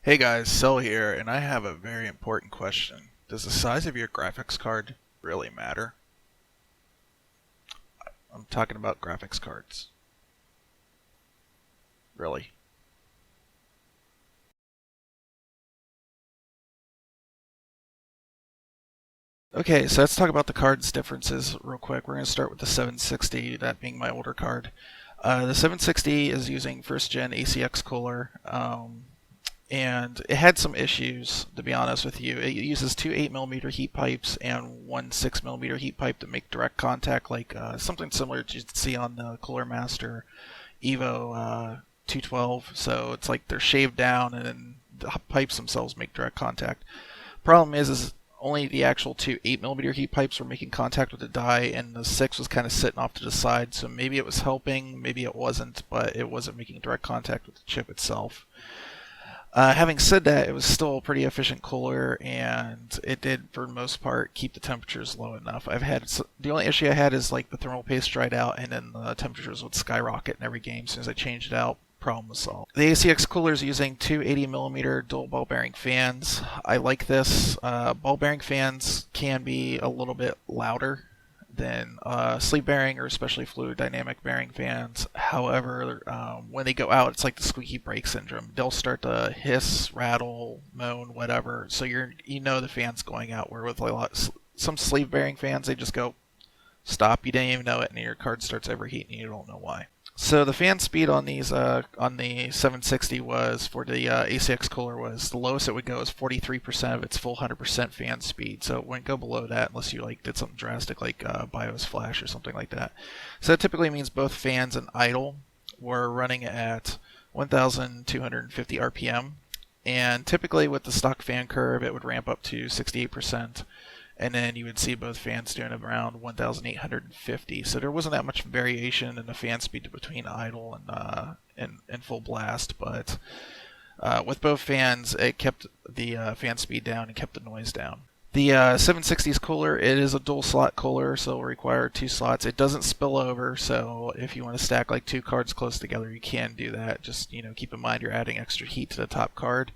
Hey guys, Cell here, and I have a very important question. Does the size of your graphics card really matter? I'm talking about graphics cards. Really? Okay, so let's talk about the cards differences real quick. We're going to start with the 760, that being my older card. The 760 is using first gen ACX cooler, and it had some issues, to be honest with you. It uses two 8mm heat pipes and one 6mm heat pipe to make direct contact, like something similar to you'd see on the Cooler Master Evo 212. So it's like they're shaved down and then the pipes themselves make direct contact. Problem is only the actual two 8mm heat pipes were making contact with the die, and the 6 was kind of sitting off to the side. So maybe it was helping, maybe it wasn't, but it wasn't making direct contact with the chip itself. Having said that, it was still a pretty efficient cooler, and it did, for the most part, keep the temperatures low enough. The only issue I had is like the thermal paste dried out, and then the temperatures would skyrocket in every game. As soon as I changed it out, problem was solved. The ACX cooler is using two 80mm dual ball bearing fans. I like this. Ball bearing fans can be a little bit louder than sleeve bearing or especially fluid dynamic bearing fans. However, when they go out, it's like the squeaky brake syndrome. They'll start to hiss, rattle, moan, whatever. So you know the fan's going out. Where with some sleeve bearing fans, they just go stop. You didn't even know it, and your card starts overheating, and you don't know why. So the fan speed on these on the 760 was for the ACX cooler was the lowest it would go is 43% of its full 100% fan speed. So it wouldn't go below that unless you like did something drastic like BIOS flash or something like that. So that typically means both fans and idle were running at 1,250 RPM, and typically with the stock fan curve it would ramp up to 68%. And then you would see both fans doing around 1,850. So there wasn't that much variation in the fan speed between idle and full blast, but with both fans, it kept the fan speed down and kept the noise down. The 760's cooler, it is a dual slot cooler, so it'll require two slots. It doesn't spill over, so if you want to stack like two cards close together, you can do that. Just keep in mind you're adding extra heat to the top card.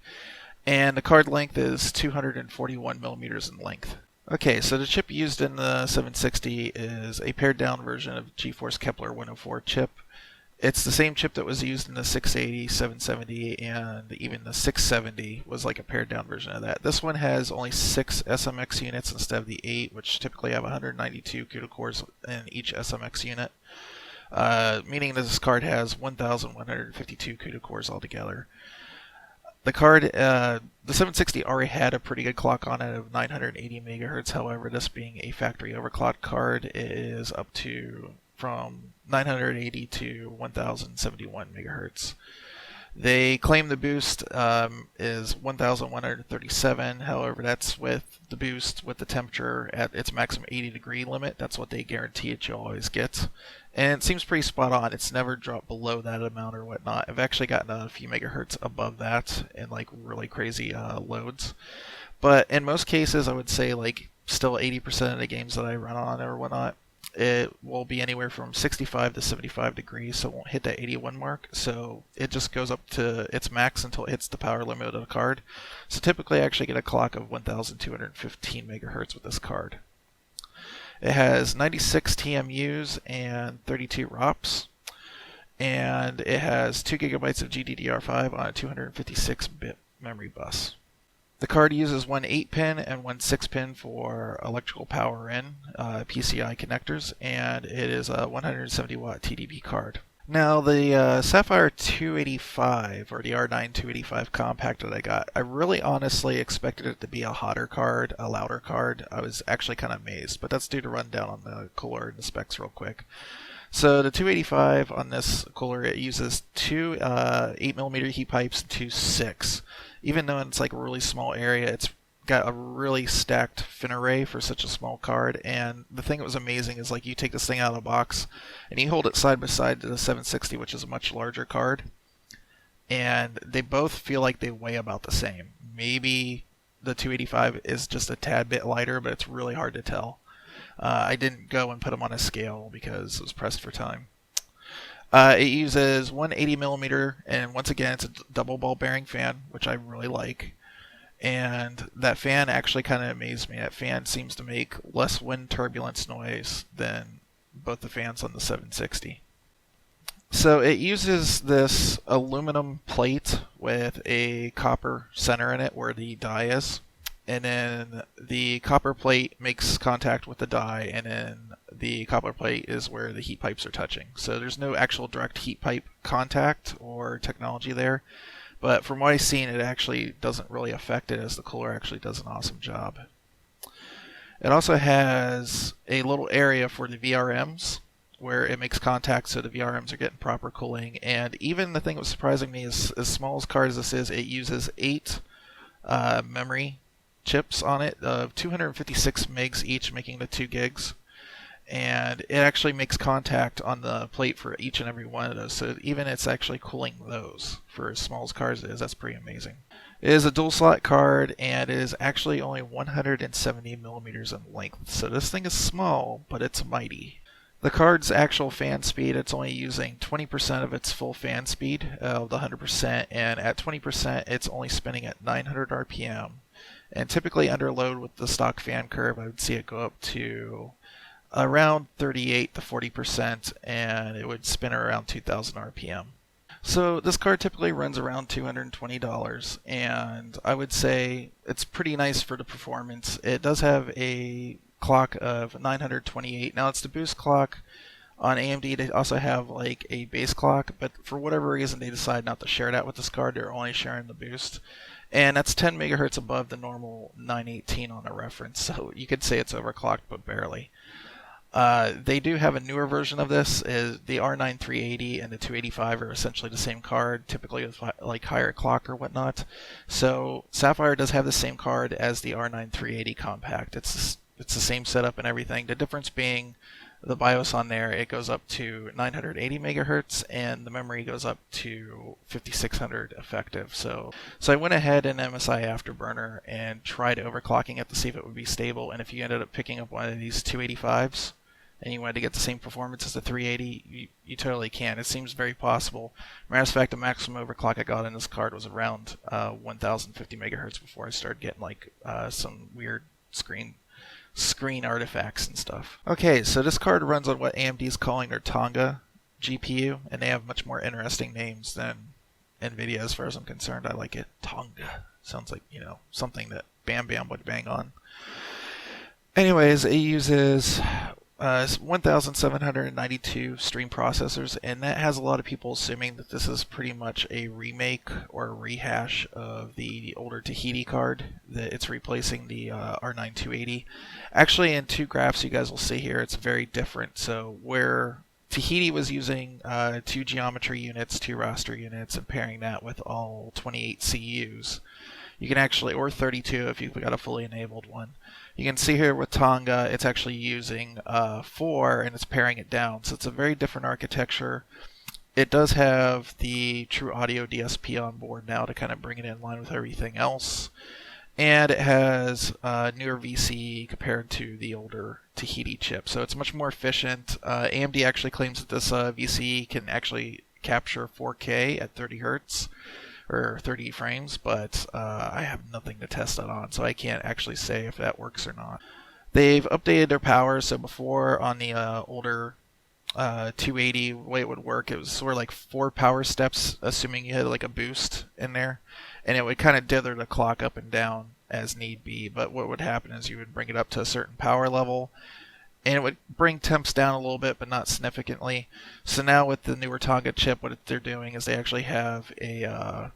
And the card length is 241 millimeters in length. Okay, so the chip used in the 760 is a pared down version of Geforce Kepler 104 chip. It's the same chip that was used in the 680, 770, and even the 670 was like a pared down version of that. This one has only 6 SMX units instead of the 8, which typically have 192 CUDA cores in each SMX unit, meaning that this card has 1,152 CUDA cores altogether. The card, the 760 already had a pretty good clock on it of 980 megahertz. However, this being a factory overclocked card, it is up to from 980 to 1071 megahertz. They claim the boost is 1137. However, that's with the boost with the temperature at its maximum 80-degree limit. That's what they guarantee it you'll always get. And it seems pretty spot on. It's never dropped below that amount or whatnot. I've actually gotten a few megahertz above that in like really crazy loads. But in most cases, I would say like still 80% of the games that I run on or whatnot, it will be anywhere from 65 to 75 degrees, so it won't hit that 81 mark. So it just goes up to its max until it hits the power limit of the card. So typically I actually get a clock of 1215 megahertz with this card. It has 96 TMUs and 32 ROPs, and it has 2 gigabytes of GDDR5 on a 256-bit memory bus. The card uses one 8-pin and one 6-pin for electrical power in PCI connectors, and it is a 170-watt TDP card. Now, the Sapphire 285, or the R9 285 compact that I got, I really honestly expected it to be a hotter card, a louder card. I was actually kind of amazed, but that's due to run down on the cooler and the specs real quick. So the 285 on this cooler, it uses two 8mm heat pipes and two 6. Even though it's like a really small area, it's got a really stacked fin array for such a small card. And the thing that was amazing is like you take this thing out of the box and you hold it side by side to the 760, which is a much larger card, and they both feel like they weigh about the same. Maybe the 285 is just a tad bit lighter, but it's really hard to tell. I didn't go and put them on a scale because it was pressed for time. It uses one 80 millimeter, and once again, it's a double ball bearing fan, which I really like. And that fan actually kind of amazed me. That fan seems to make less wind turbulence noise than both the fans on the 760. So it uses this aluminum plate with a copper center in it where the die is. And then the copper plate makes contact with the die, and then the copper plate is where the heat pipes are touching. So there's no actual direct heat pipe contact or technology there. But from what I've seen, it actually doesn't really affect it, as the cooler actually does an awesome job. It also has a little area for the VRMs where it makes contact so the VRMs are getting proper cooling. And even the thing that was surprising me is, as small as card as this is, it uses 8 memory chips on it of 256 megs each, making the 2 gigs. And it actually makes contact on the plate for each and every one of those, so even it's actually cooling those for as small as cards it is. That's pretty amazing. It is a dual slot card, and it is actually only 170 millimeters in length, so this thing is small, but it's mighty. The card's actual fan speed, it's only using 20% of its full fan speed of the 100%, and at 20% it's only spinning at 900 RPM. And typically under load with the stock fan curve, I would see it go up to around 38 to 40%, and it would spin around 2000 RPM. So this card typically runs around $220, and I would say it's pretty nice for the performance. It does have a clock of 928. Now it's the boost clock. On AMD they also have like a base clock, but for whatever reason they decide not to share that with this card. They're only sharing the boost. And that's 10 megahertz above the normal 918 on the reference, so you could say it's overclocked, but barely. They do have a newer version of this. Is the R9 380 and the 285 are essentially the same card, typically with like higher clock or whatnot. So Sapphire does have the same card as the R9 380 compact. It's the same setup and everything. The difference being the BIOS on there, it goes up to 980 megahertz, and the memory goes up to 5600 effective. So I went ahead in MSI Afterburner and tried overclocking it to see if it would be stable. And if you ended up picking up one of these 285s and you wanted to get the same performance as the 380, you totally can. It seems very possible. Matter of fact, the maximum overclock I got in this card was around 1050 megahertz before I started getting like some weird screen artifacts and stuff. Okay, so this card runs on what AMD is calling their Tonga GPU, and they have much more interesting names than NVIDIA as far as I'm concerned. I like it. Tonga. Sounds like, something that Bam Bam would bang on. Anyways, it uses 1,792 stream processors, and that has a lot of people assuming that this is pretty much a remake or a rehash of the older Tahiti card, that it's replacing the R9 280. Actually, in 2 graphs you guys will see here, it's very different. So where Tahiti was using 2 geometry units, 2 raster units, and pairing that with all 28 CUs, you can actually, or 32 if you've got a fully enabled one. You can see here with Tonga, it's actually using 4 and it's paring it down. So it's a very different architecture. It does have the True Audio DSP on board now to kind of bring it in line with everything else. And it has newer VCE compared to the older Tahiti chip. So it's much more efficient. AMD actually claims that this VCE can actually capture 4K at 30 Hertz. Or 30 frames, but I have nothing to test that on, so I can't actually say if that works or not. They've updated their power, so before on the older 280, the way it would work, it was sort of like 4 power steps, assuming you had like a boost in there, and it would kind of dither the clock up and down as need be. But what would happen is you would bring it up to a certain power level, and it would bring temps down a little bit, but not significantly. So now with the newer Tonga chip, what they're doing is they actually have a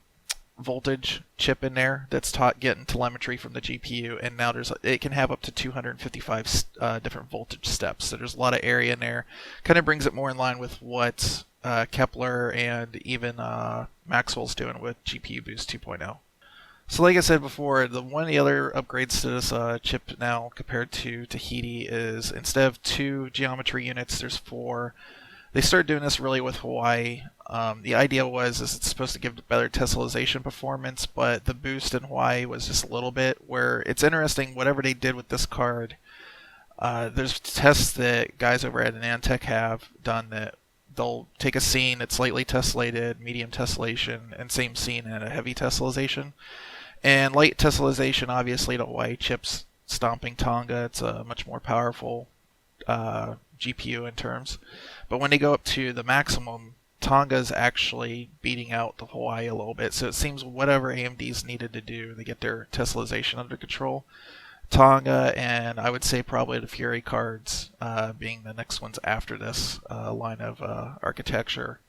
voltage chip in there that's getting telemetry from the GPU, and now it can have up to 255 different voltage steps. So there's a lot of area in there. Kind of brings it more in line with what Kepler and even Maxwell's doing with GPU Boost 2.0. So like I said before, one of the other upgrades to this chip now compared to Tahiti is instead of 2 geometry units, there's 4. They started doing this really with Hawaii. The idea was it's supposed to give better Tesla'ization performance, but the boost in Hawaii was just a little bit. Where it's interesting, whatever they did with this card, there's tests that guys over at Anantech have done that they'll take a scene that's lightly tessellated, medium tessellation, and same scene at a heavy tessellation. And light tessellation, obviously, to why chips stomping Tonga. It's a much more powerful GPU in terms. But when they go up to the maximum, Tonga's actually beating out the Hawaii a little bit. So it seems whatever AMD's needed to do to get their tessellation under control, Tonga and I would say probably the Fury cards being the next ones after this line of architecture,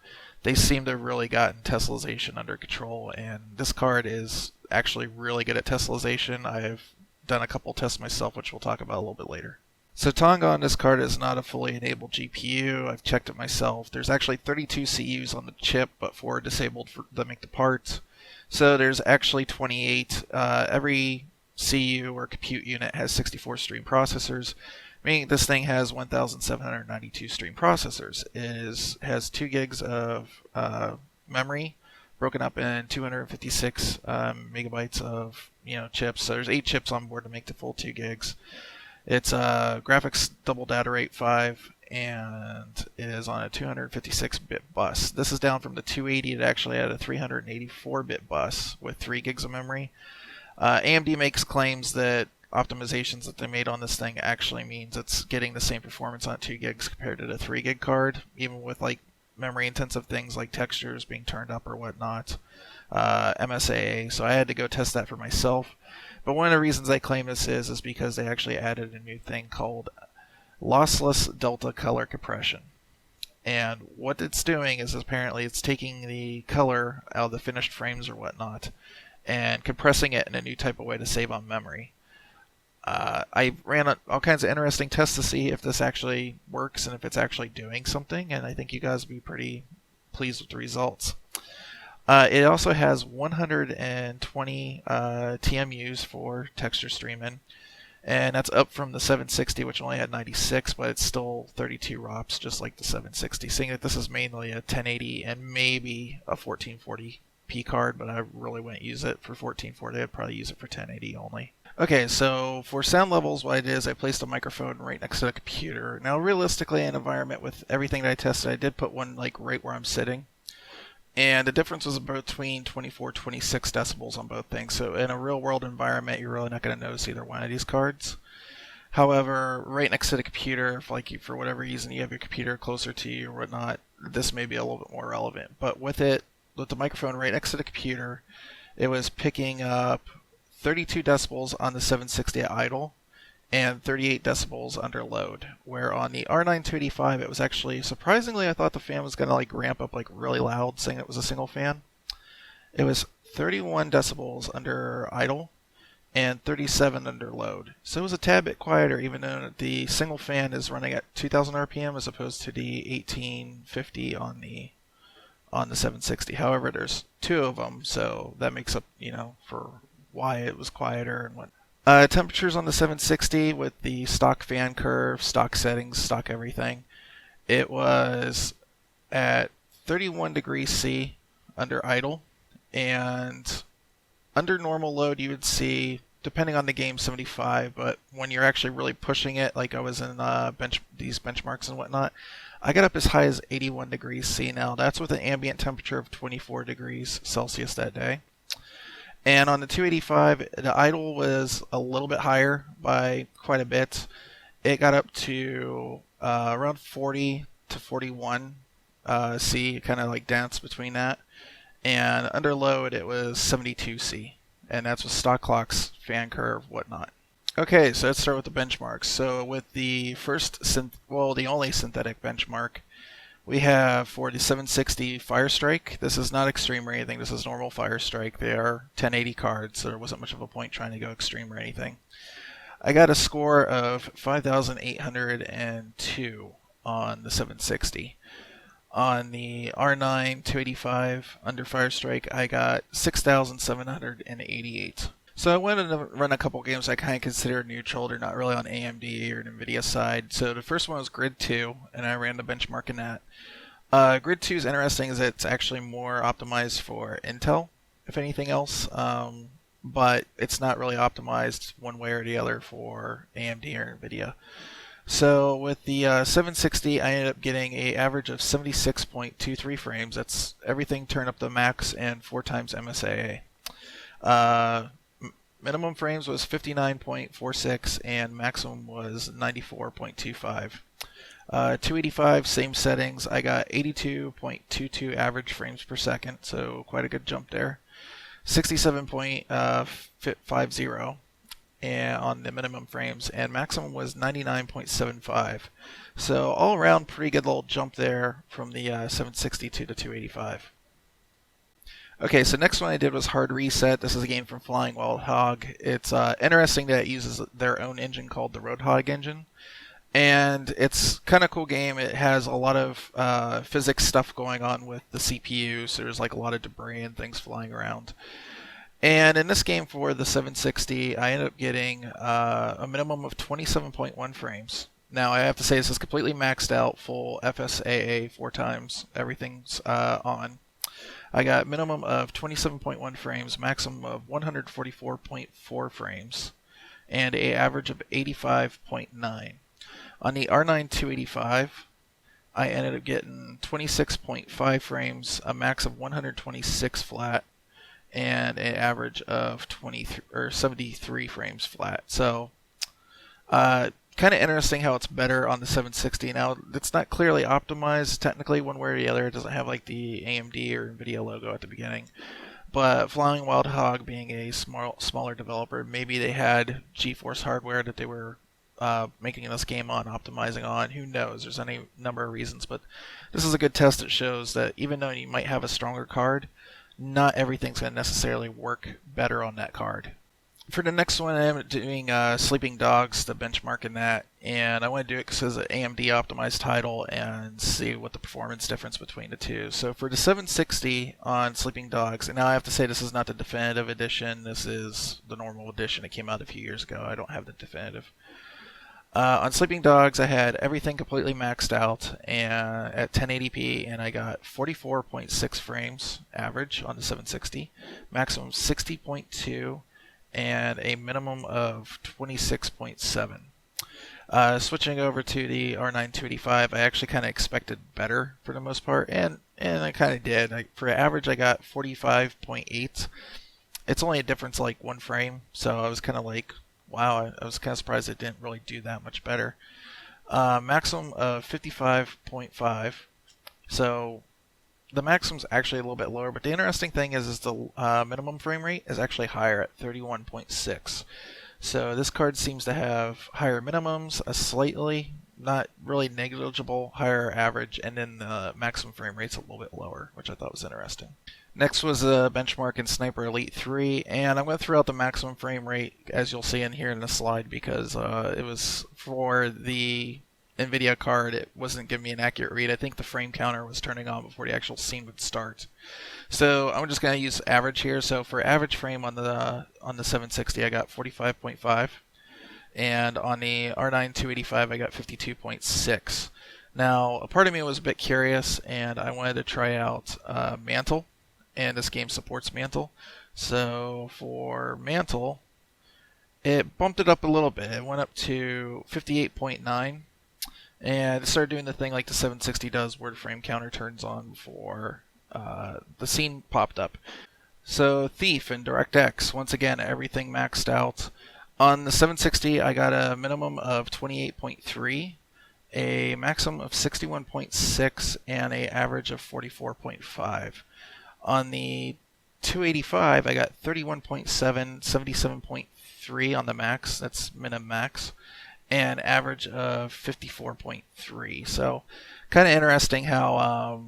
they seem to have really gotten tessellation under control, and this card is actually really good at tessellation. I've done a couple tests myself, which we'll talk about a little bit later. So Tonga on this card is not a fully enabled GPU. I've checked it myself. There's actually 32 CUs on the chip, but 4 are disabled to make the parts. So there's actually 28. Every CU or compute unit has 64 stream processors, meaning this thing has 1,792 stream processors. It has 2 gigs of memory, broken up in 256 megabytes of chips. So there's 8 chips on board to make the full 2 gigs. It's graphics double data rate 5, and it is on a 256-bit bus. This is down from the 280 that actually had a 384-bit bus with 3 gigs of memory. AMD makes claims that optimizations that they made on this thing actually means it's getting the same performance on 2 gigs compared to the 3 gig card, even with like memory intensive things like textures being turned up or whatnot, MSAA. So I had to go test that for myself. But one of the reasons I claim this is because they actually added a new thing called lossless delta color compression. And what it's doing is apparently it's taking the color out of the finished frames or whatnot and compressing it in a new type of way to save on memory. I ran all kinds of interesting tests to see if this actually works and if it's actually doing something, and I think you guys will be pretty pleased with the results. It also has 120 TMUs for texture streaming, and that's up from the 760, which only had 96, but it's still 32 ROPs, just like the 760. Seeing that this is mainly a 1080 and maybe a 1440p card, but I really wouldn't use it for 1440. I'd probably use it for 1080 only. Okay, so for sound levels, what I did is I placed a microphone right next to the computer. Now, realistically, in an environment with everything that I tested, I did put one like right where I'm sitting. And the difference was between 24 26 decibels on both things. So in a real world environment, you're really not going to notice either one of these cards. However, right next to the computer, if like you, for whatever reason you have your computer closer to you or whatnot, this may be a little bit more relevant. But with the microphone right next to the computer, it was picking up 32 decibels on the 760 at idle and 38 decibels under load, where on the R9 285 it was actually, surprisingly, I thought the fan was going to like ramp up like really loud, saying it was a single fan. It was 31 decibels under idle and 37 under load. So it was a tad bit quieter, even though the single fan is running at 2000 RPM as opposed to the 1850 on the 760. However, there's 2 of them, so that makes up, for why it was quieter and what. Temperatures on the 760 with the stock fan curve, stock settings, stock everything. It was at 31 degrees C under idle, and under normal load you would see, depending on the game, 75, but when you're actually really pushing it, like I was in these benchmarks and whatnot, I got up as high as 81 degrees C. Now that's with an ambient temperature of 24 degrees Celsius that day. And on the 285, the idle was a little bit higher by quite a bit. It got up to around 40 to 41 C, kind of like danced between that. And under load, it was 72 C. And that's with stock clocks, fan curve, whatnot. Okay, so let's start with the benchmarks. So with the the only synthetic benchmark, we have for the 760 Firestrike. This is not extreme or anything. This is normal Firestrike. They are 1080 cards, so there wasn't much of a point trying to go extreme or anything. I got a score of 5,802 on the 760. On the R9 285 under Firestrike, I got 6,788. So I went and run a couple games I kind of considered neutral. They're not really on AMD or NVIDIA side. So the first one was Grid 2, and I ran the benchmark in that. Grid 2 is interesting as it's actually more optimized for Intel, if anything else. But it's not really optimized one way or the other for AMD or NVIDIA. So with the 760, I ended up getting a average of 76.23 frames. That's everything turned up to max and 4 times MSAA. Uh, Minimum frames was 59.46 and maximum was 94.25. 285, same settings. I got 82.22 average frames per second, so quite a good jump there. 67.50 and on the minimum frames, and maximum was 99.75. So all around, pretty good little jump there from the 762 to 285. Okay, so next one I did was Hard Reset. This is a game from Flying Wild Hog. It's interesting that it uses their own engine called the Roadhog engine. And it's kind of cool game. It has a lot of physics stuff going on with the CPU, so there's like a lot of debris and things flying around. And in this game for the 760, I ended up getting a minimum of 27.1 frames. Now I have to say this is completely maxed out, full FSAA 4 times, everything's on. I got minimum of 27.1 frames, maximum of 144.4 frames, and a average of 85.9. On the R9 285, I ended up getting 26.5 frames, a max of 126 flat, and an average of 73 frames flat. So, kind of interesting how it's better on the 760. Now, it's not clearly optimized technically one way or the other. It doesn't have like the AMD or NVIDIA logo at the beginning. But Flying Wild Hog being a smaller developer, maybe they had Geforce hardware that they were making this game on, optimizing on. Who knows? There's any number of reasons, but this is a good test that shows that even though you might have a stronger card, not everything's going to necessarily work better on that card. For the next one, I'm doing Sleeping Dogs, the benchmark in that, and I want to do it because it's an AMD optimized title and see what the performance difference between the two. So for the 760 on Sleeping Dogs, and now I have to say this is not the definitive edition, this is the normal edition. It came out a few years ago. I don't have the definitive. On Sleeping Dogs, I had everything completely maxed out and at 1080p, and I got 44.6 frames average on the 760, maximum 60.2, and a minimum of 26.7. Switching over to the R9 285, I actually kind of expected better for the most part, and I kind of did. For average, I got 45.8. It's only a difference like 1 frame, so I was kind of like, wow, I was kind of surprised it didn't really do that much better. Maximum of 55.5. So the maximum's actually a little bit lower, but the interesting thing is the minimum frame rate is actually higher at 31.6. So this card seems to have higher minimums, a slightly, not really negligible, higher average, and then the maximum frame rate's a little bit lower, which I thought was interesting. Next was a benchmark in Sniper Elite 3, and I'm going to throw out the maximum frame rate, as you'll see in here in the slide, because it was for the NVIDIA card. It wasn't giving me an accurate read. I think the frame counter was turning on before the actual scene would start. So I'm just going to use average here. So for average frame on the 760, I got 45.5, and on the R9 285, I got 52.6. Now, a part of me was a bit curious, and I wanted to try out Mantle. And this game supports Mantle. So for Mantle, it bumped it up a little bit. It went up to 58.9, and it started doing the thing like the 760 does, where the frame counter turns on before the scene popped up. So Thief and DirectX, once again, everything maxed out. On the 760, I got a minimum of 28.3, a maximum of 61.6, and an average of 44.5. On the 285, I got 31.7, 77.3 on the max, that's min max, and average of 54.3. So kind of interesting how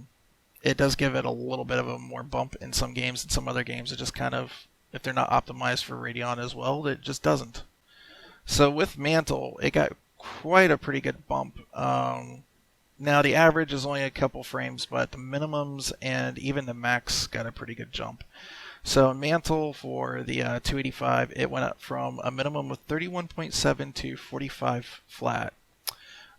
it does give it a little bit of a more bump in some games. In some other games, it just kind of, if they're not optimized for Radeon as well, it just doesn't. So with Mantle, it got quite a pretty good bump. Now the average is only a couple frames, but the minimums and even the max got a pretty good jump. So Mantle for the 285, it went up from a minimum of 31.7 to 45 flat.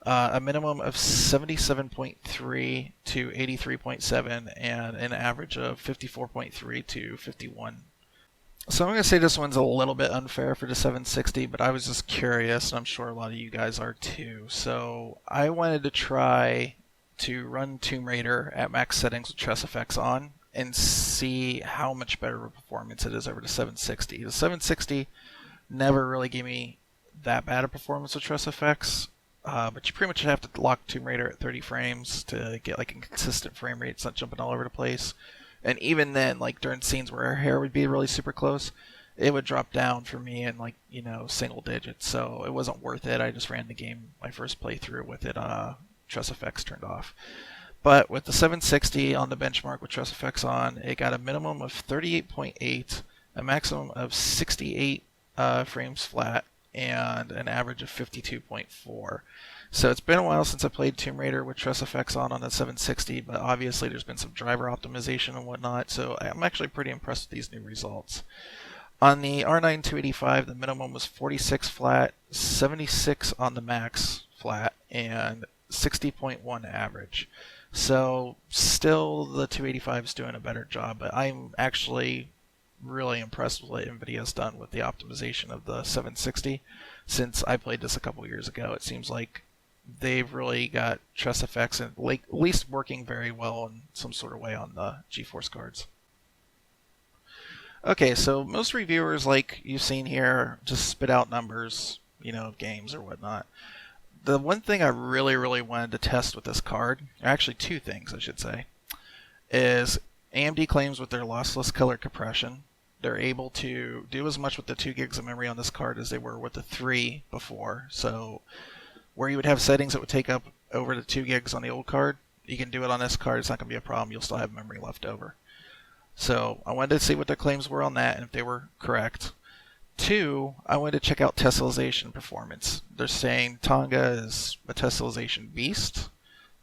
A minimum of 77.3 to 83.7, and an average of 54.3 to 51. So I'm going to say this one's a little bit unfair for the 760, but I was just curious, and I'm sure a lot of you guys are too. So I wanted to try to run Tomb Raider at max settings with Tress Effects on and see how much better of a performance it is over the 760. The 760 never really gave me that bad a performance with Tress Effects, but you pretty much have to lock Tomb Raider at 30 frames to get like a consistent frame rate. It's not jumping all over the place. And even then, like during scenes where her hair would be really super close, it would drop down for me in like, single digits. So it wasn't worth it. I just ran the game my first playthrough with it, Tress Effects turned off. But with the 760 on the benchmark with Tress Effects on, it got a minimum of 38.8, a maximum of 68 frames flat, and an average of 52.4. So it's been a while since I played Tomb Raider with Tress Effects on the 760, but obviously there's been some driver optimization and whatnot, so I'm actually pretty impressed with these new results. On the R9 285, the minimum was 46 flat, 76 on the max flat, and 60.1 average. So still the 285 is doing a better job, but I'm actually really impressed with what NVIDIA has done with the optimization of the 760 since I played this a couple years ago. It seems like they've really got Tress Effects and like at least working very well in some sort of way on the GeForce cards. Okay, so most reviewers, like you've seen here, just spit out numbers, of games or whatnot. The one thing I really, really wanted to test with this card, or actually two things I should say, is AMD claims with their lossless color compression, they're able to do as much with the 2 gigs of memory on this card as they were with the 3 before. So where you would have settings that would take up over the 2 gigs on the old card, you can do it on this card. It's not going to be a problem. You'll still have memory left over. So I wanted to see what their claims were on that and if they were correct. 2, I wanted to check out tessellation performance. They're saying Tonga is a tessellation beast,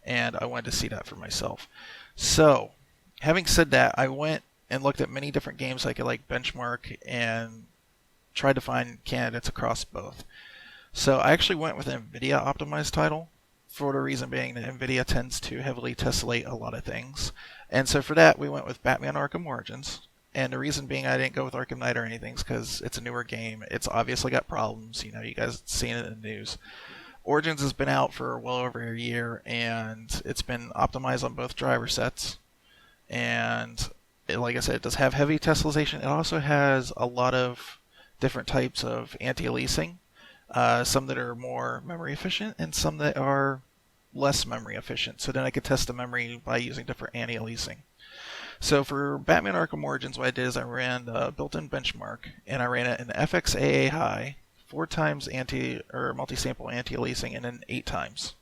and I wanted to see that for myself. So, having said that, I went and looked at many different games I could like benchmark and tried to find candidates across both. So I actually went with an NVIDIA optimized title, for the reason being that NVIDIA tends to heavily tessellate a lot of things. And so for that, we went with Batman Arkham Origins. And the reason being I didn't go with Arkham Knight or anything is because it's a newer game. It's obviously got problems. You guys have seen it in the news. Origins has been out for well over a year, and it's been optimized on both driver sets. And like I said, it does have heavy tessellation. It also has a lot of different types of anti-aliasing. Some that are more memory efficient and some that are less memory efficient. So then I could test the memory by using different anti-aliasing. So for Batman Arkham Origins, what I did is I ran the built-in benchmark, and I ran it in FXAA high, 4 times multi-sample anti-aliasing, and then 8 times.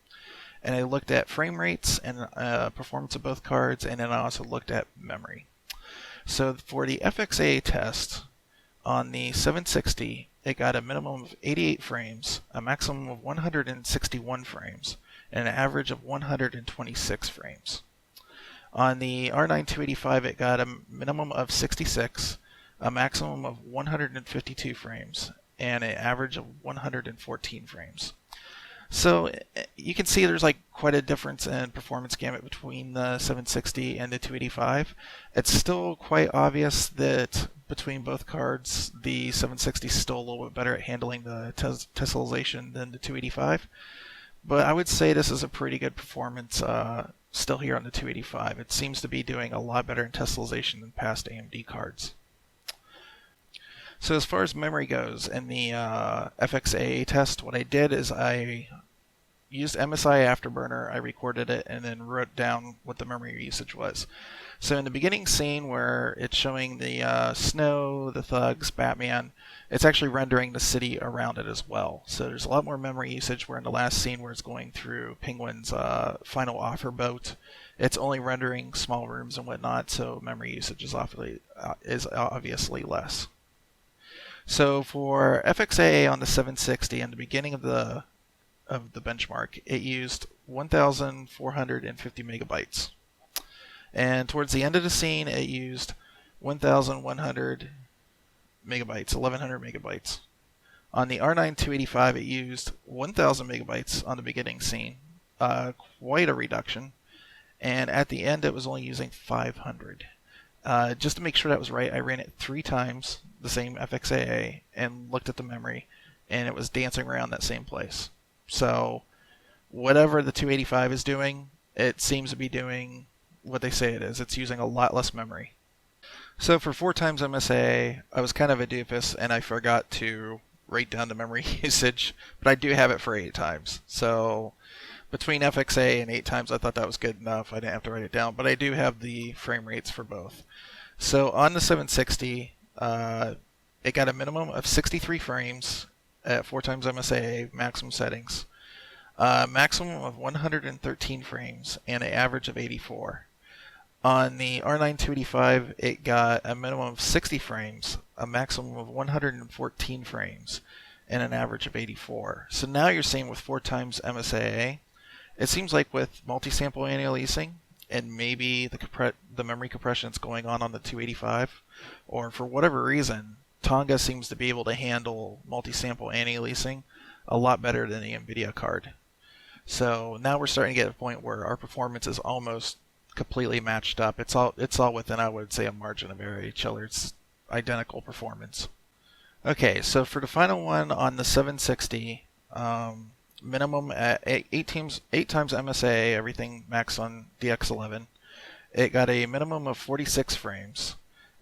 And I looked at frame rates and performance of both cards, and then I also looked at memory. So for the FXAA test on the 760, it got a minimum of 88 frames, a maximum of 161 frames, and an average of 126 frames. On the R9 285, it got a minimum of 66, a maximum of 152 frames, and an average of 114 frames. So you can see there's like quite a difference in performance gamut between the 760 and the 285. It's still quite obvious that between both cards, the 760 is still a little bit better at handling the tessellation than the 285. But I would say this is a pretty good performance still here on the 285. It seems to be doing a lot better in tessellation than past AMD cards. So as far as memory goes, in the FXAA test, what I did is I used MSI Afterburner, I recorded it, and then wrote down what the memory usage was. So in the beginning scene where it's showing the snow, the thugs, Batman, it's actually rendering the city around it as well. So there's a lot more memory usage, where in the last scene where it's going through Penguin's final offer boat, it's only rendering small rooms and whatnot, so memory usage is obviously less. So for FXAA on the 760, in the beginning of the benchmark, it used 1,450 megabytes. And towards the end of the scene, it used 1,100 megabytes, 1,100 megabytes. On the R9 285, it used 1,000 megabytes on the beginning scene, quite a reduction. And at the end, it was only using 500. Just to make sure that was right, I ran it 3 times. the same FXAA, and looked at the memory, and it was dancing around that same place. So whatever the 285 is doing, it seems to be doing what they say it is. It's using a lot less memory. So for 4 times MSA, I was kind of a doofus, and I forgot to write down the memory usage, but I do have it for 8 times. So between FXA and 8 times, I thought that was good enough. I didn't have to write it down, but I do have the frame rates for both. So on the 760, it got a minimum of 63 frames at 4 times MSA maximum settings, maximum of 113 frames, and an average of 84. On the R9 285, it got a minimum of 60 frames, a maximum of 114 frames, and an average of 84. So now you're seeing with 4 times MSAA, it seems like with multi-sample anti-aliasing, and maybe the memory compression that's going on the 285, or for whatever reason, Tonga seems to be able to handle multi-sample anti-aliasing a lot better than the NVIDIA card. So now we're starting to get to a point where our performance is almost completely matched up. It's all within, I would say, a margin of error. Each other's identical performance. Okay, so for the final one on the 760, minimum at 8 times MSA, everything max on DX11. It got a minimum of 46 frames,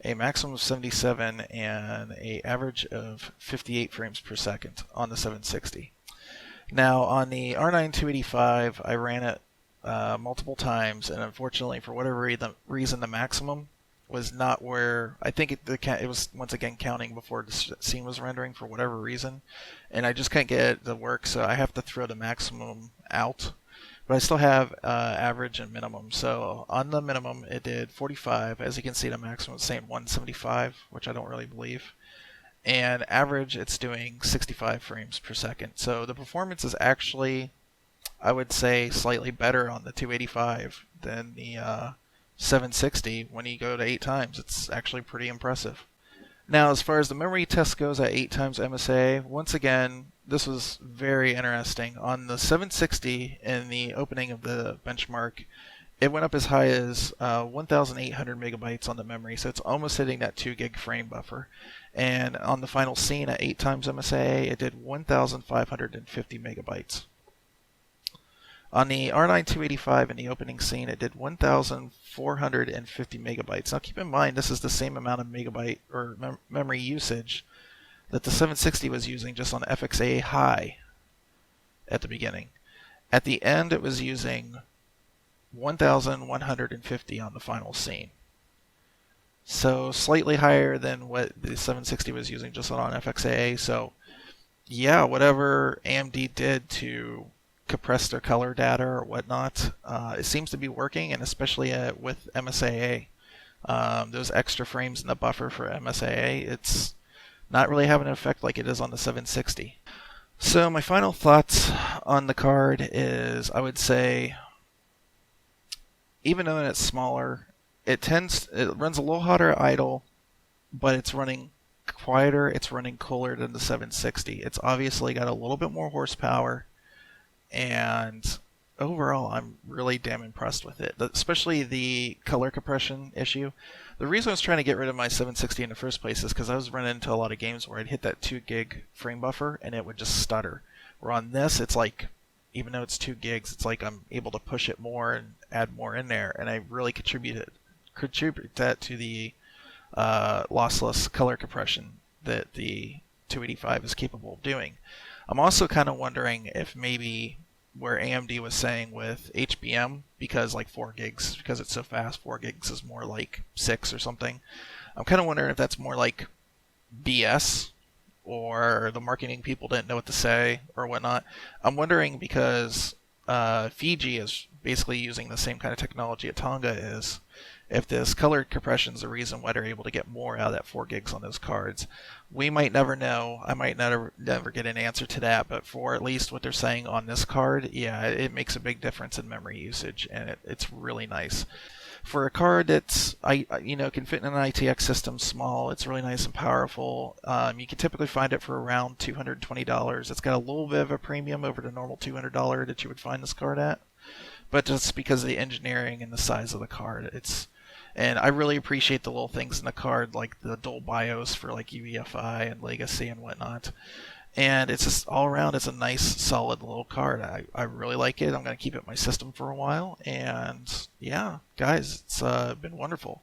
a maximum of 77, and a average of 58 frames per second on the 760. Now on the R9 285, I ran it multiple times, and unfortunately, for whatever reason, the maximum was not where I think it was once again counting before the scene was rendering for whatever reason, and I just can't get it to work, so I have to throw the maximum out. But I still have average and minimum. So on the minimum, it did 45. As you can see, the maximum is saying 175, which I don't really believe. And average, it's doing 65 frames per second. So the performance is actually, I would say, slightly better on the 285 than the 760 when you go to 8 times. It's actually pretty impressive. Now, as far as the memory test goes at 8 times MSA, once again, this was very interesting. On the 760, in the opening of the benchmark, it went up as high as 1,800 megabytes on the memory, so it's almost hitting that 2 gig frame buffer. And on the final scene at 8 times MSA, it did 1,550 megabytes. On the R9 285 in the opening scene, it did 1,450 megabytes. Now keep in mind, this is the same amount of megabyte or memory usage that the 760 was using just on FXA high at the beginning. At the end, it was using 1,150 on the final scene. So slightly higher than what the 760 was using just on FXA. So yeah, whatever AMD did to compress their color data or whatnot, it seems to be working, and especially with MSAA. Those extra frames in the buffer for MSAA, it's not really having an effect like it is on the 760. So my final thoughts on the card is, I would say, even though it's smaller, it runs a little hotter at idle, but it's running quieter, it's running cooler than the 760. It's obviously got a little bit more horsepower, and overall, I'm really damn impressed with it, especially the color compression issue. The reason I was trying to get rid of my 760 in the first place is because I was running into a lot of games where I'd hit that 2 gig frame buffer and it would just stutter. Where on this, it's like, even though it's 2 gigs, it's like I'm able to push it more and add more in there, and I really contribute that to the lossless color compression that the 285 is capable of doing. I'm also kind of wondering if maybe where AMD was saying with HBM, because like 4 gigs, because it's so fast, 4 gigs is more like 6 or something. I'm kind of wondering if that's more like BS, or the marketing people didn't know what to say or whatnot. I'm wondering because Fiji is basically using the same kind of technology that Tonga is. If this color compression is the reason why they're able to get more out of that 4 gigs on those cards, we might never know. I might never get an answer to that, but for at least what they're saying on this card, yeah, it makes a big difference in memory usage, and it's really nice. For a card that's can fit in an ITX system small, it's really nice and powerful. You can typically find it for around $220. It's got a little bit of a premium over the normal $200 that you would find this card at, but just because of the engineering and the size of the card, And I really appreciate the little things in the card, like the dual BIOS for like UEFI and Legacy and whatnot. And it's just all around, it's a nice, solid little card. I really like it. I'm going to keep it in my system for a while. And yeah, guys, it's been wonderful.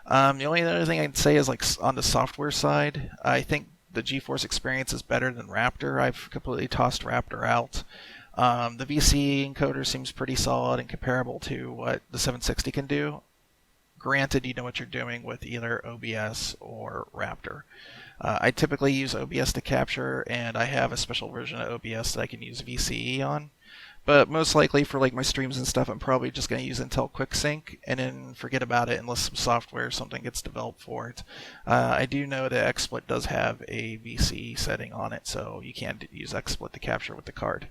The only other thing I'd say is like on the software side, I think the GeForce experience is better than Raptor. I've completely tossed Raptor out. The VC encoder seems pretty solid and comparable to what the 760 can do. Granted, you know what you're doing with either OBS or Raptor. I typically use OBS to capture, and I have a special version of OBS that I can use VCE on. But most likely for like my streams and stuff, I'm probably just going to use Intel QuickSync and then forget about it unless some software or something gets developed for it. I do know that XSplit does have a VCE setting on it, so you can use XSplit to capture with the card.